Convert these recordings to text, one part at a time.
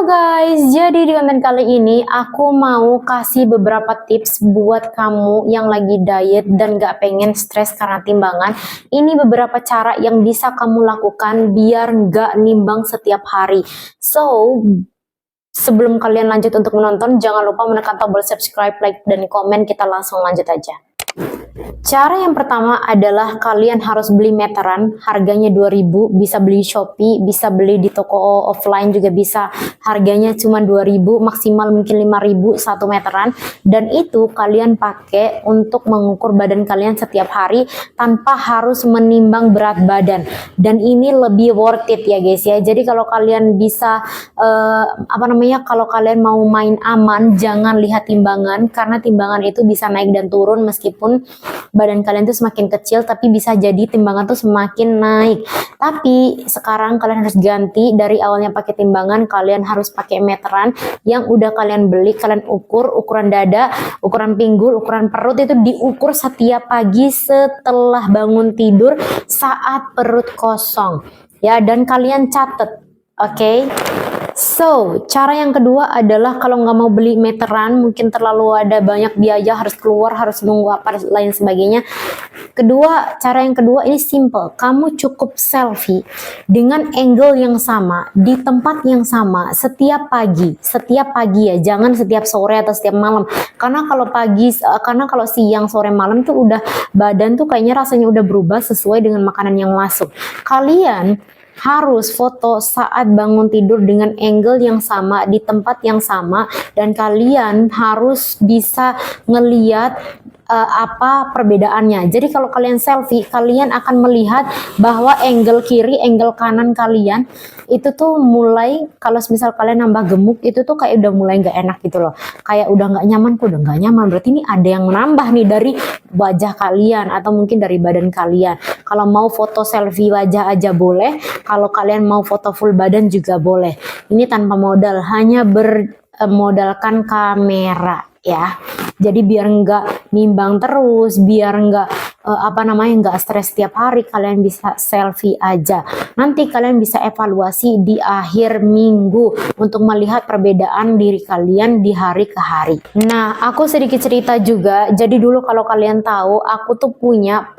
Halo guys, jadi di konten kali ini aku mau kasih beberapa tips buat kamu yang lagi diet dan gak pengen stres karena timbangan. Ini beberapa cara yang bisa kamu lakukan biar gak nimbang setiap hari. So, sebelum kalian lanjut untuk menonton, jangan lupa menekan tombol subscribe, like, dan komen. Kita langsung lanjut aja. Cara yang pertama adalah kalian harus beli meteran, harganya 2000, bisa beli Shopee, bisa beli di toko offline juga bisa. Harganya cuma 2000, maksimal mungkin 5000 satu meteran, dan itu kalian pakai untuk mengukur badan kalian setiap hari tanpa harus menimbang berat badan. Dan ini lebih worth it ya guys ya. Jadi kalau kalian bisa kalau kalian mau main aman, jangan lihat timbangan, karena timbangan itu bisa naik dan turun meskipun badan kalian tuh semakin kecil, tapi bisa jadi timbangan tuh semakin naik. Tapi sekarang kalian harus ganti, dari awalnya pakai timbangan, kalian harus pakai meteran yang udah kalian beli, kalian ukur ukuran dada, ukuran pinggul, ukuran perut, itu diukur setiap pagi setelah bangun tidur saat perut kosong ya, dan kalian catet, oke? So, cara yang kedua adalah kalau nggak mau beli meteran, mungkin terlalu ada banyak biaya, harus keluar, harus nunggu apa lain sebagainya. Cara yang kedua ini simple. Kamu cukup selfie dengan angle yang sama, di tempat yang sama, setiap pagi ya, jangan setiap sore atau setiap malam. Karena kalau siang, sore, malam tuh udah badan tuh kayaknya rasanya udah berubah sesuai dengan makanan yang masuk. Kalian harus foto saat bangun tidur dengan angle yang sama, di tempat yang sama, dan kalian harus bisa ngeliat apa perbedaannya. Jadi kalau kalian selfie, kalian akan melihat bahwa angle kiri, angle kanan kalian itu tuh mulai, kalau misal kalian nambah gemuk, itu tuh kayak udah mulai nggak enak gitu loh, kayak udah nggak nyaman, udah nggak nyaman, berarti ini ada yang nambah nih dari wajah kalian atau mungkin dari badan kalian. Kalau mau foto selfie wajah aja boleh, kalau kalian mau foto full badan juga boleh. Ini tanpa modal, hanya bermodalkan kamera ya. Jadi biar nggak nimbang terus, biar nggak nggak stres setiap hari, kalian bisa selfie aja. Nanti kalian bisa evaluasi di akhir minggu untuk melihat perbedaan diri kalian di hari ke hari. Nah, aku sedikit cerita juga. Jadi dulu kalau kalian tahu, aku tuh punya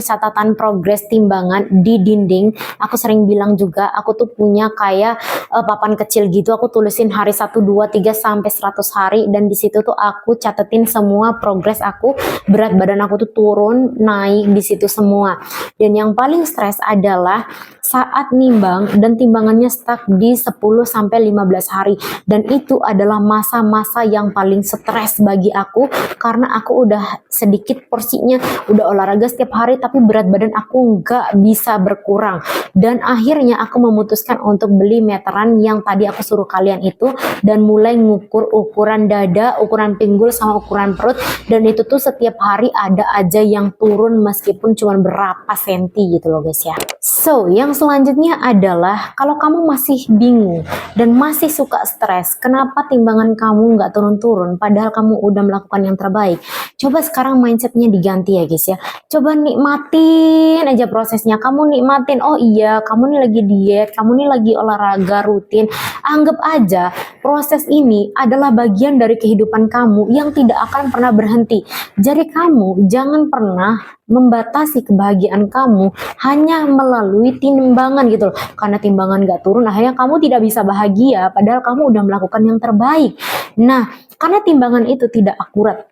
catatan progres timbangan di dinding. Aku sering bilang juga, aku tuh punya kayak papan kecil gitu. Aku tulisin hari 1, 2, 3 sampai 100 hari, dan di situ tuh aku catetin semua progres aku, berat badan aku tuh turun, naik di situ semua. Dan yang paling stres adalah saat nimbang dan timbangannya stuck di 10 sampai 15 hari. Dan itu adalah masa-masa yang paling stres bagi aku, karena aku udah sedikit porsinya, udah olahraga setiap hari, tapi berat badan aku nggak bisa berkurang. Dan akhirnya aku memutuskan untuk beli meteran yang tadi aku suruh kalian itu, dan mulai ngukur ukuran dada, ukuran pinggul, sama ukuran perut. Dan itu tuh setiap hari ada aja yang turun, meskipun cuma berapa senti gitu loh guys ya. So, yang selanjutnya adalah kalau kamu masih bingung dan masih suka stres, kenapa timbangan kamu nggak turun-turun padahal kamu udah melakukan yang terbaik? Coba sekarang mindsetnya diganti ya guys ya. Coba nikmatin aja prosesnya. Kamu nikmatin, oh iya, kamu nih lagi diet, kamu nih lagi olahraga rutin. Anggap aja proses ini adalah bagian dari kehidupan kamu yang tidak akan pernah berhenti. Jadi kamu jangan pernah membatasi kebahagiaan kamu hanya melalui timbangan gitu loh. Karena timbangan gak turun, akhirnya kamu tidak bisa bahagia padahal kamu udah melakukan yang terbaik. Nah, karena timbangan itu tidak akurat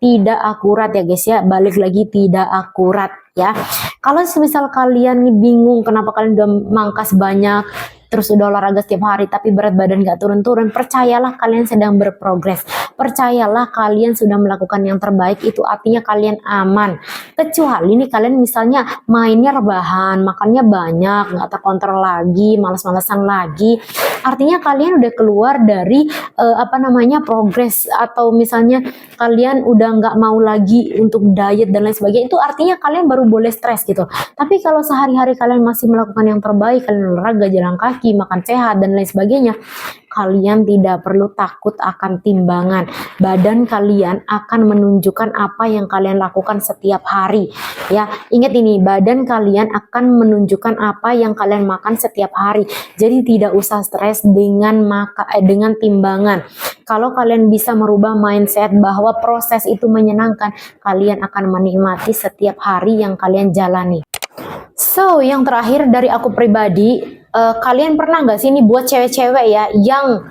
ya guys ya, balik lagi tidak akurat ya. Kalau misal kalian nih bingung kenapa kalian udah mangkas banyak, terus udah olahraga setiap hari tapi berat badan gak turun-turun, percayalah kalian sedang berprogres. Percayalah kalian sudah melakukan yang terbaik, itu artinya kalian aman. Kecuali nih kalian misalnya mainnya rebahan, makannya banyak, gak terkontrol lagi, malas-malasan lagi, artinya kalian udah keluar dari progres, atau misalnya kalian udah nggak mau lagi untuk diet dan lain sebagainya, itu artinya kalian baru boleh stres gitu. Tapi kalau sehari-hari kalian masih melakukan yang terbaik, kalian olahraga, jalan kaki, makan sehat dan lain sebagainya, kalian tidak perlu takut akan timbangan. Badan kalian akan menunjukkan apa yang kalian lakukan setiap hari. Ya, ingat ini, badan kalian akan menunjukkan apa yang kalian makan setiap hari. Jadi tidak usah stres dengan dengan timbangan. Kalau kalian bisa merubah mindset bahwa proses itu menyenangkan, kalian akan menikmati setiap hari yang kalian jalani. So, yang terakhir dari aku pribadi, kalian pernah nggak sih ini buat cewek-cewek ya yang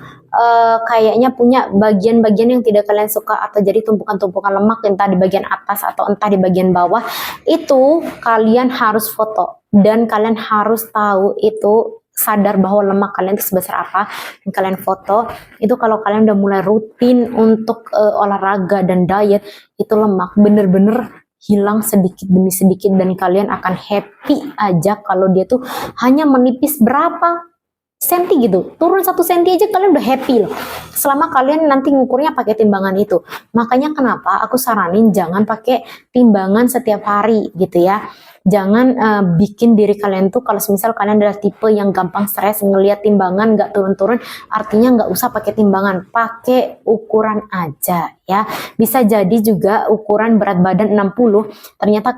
kayaknya punya bagian-bagian yang tidak kalian suka atau jadi tumpukan-tumpukan lemak entah di bagian atas atau entah di bagian bawah, itu kalian harus foto dan kalian harus tahu itu, sadar bahwa lemak kalian itu sebesar apa dan kalian foto itu. Kalau kalian udah mulai rutin untuk olahraga dan diet, itu lemak bener-bener hilang sedikit demi sedikit dan kalian akan happy aja kalau dia tuh hanya menipis berapa senti gitu, turun 1 senti aja kalian udah happy loh, selama kalian nanti ngukurnya pakai timbangan itu. Makanya kenapa aku saranin jangan pakai timbangan setiap hari gitu ya. Jangan bikin diri kalian tuh, kalau misal kalian adalah tipe yang gampang stres ngelihat timbangan nggak turun-turun, artinya nggak usah pakai timbangan, pakai ukuran aja ya. Bisa jadi juga ukuran berat badan 60, ternyata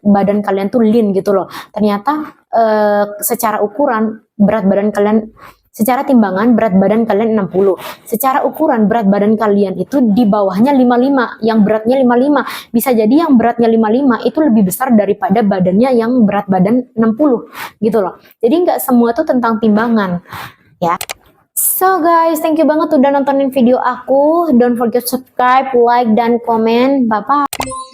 badan kalian tuh lean gitu loh. Ternyata secara ukuran berat badan kalian, secara timbangan berat badan kalian 60, secara ukuran berat badan kalian itu di bawahnya 55, yang beratnya 55. Bisa jadi yang beratnya 55 itu lebih besar daripada badannya yang berat badan 60 gitu loh. Jadi nggak semua tuh tentang timbangan ya. So guys, thank you banget udah nontonin video aku. Don't forget subscribe, like, dan komen. Bye bye.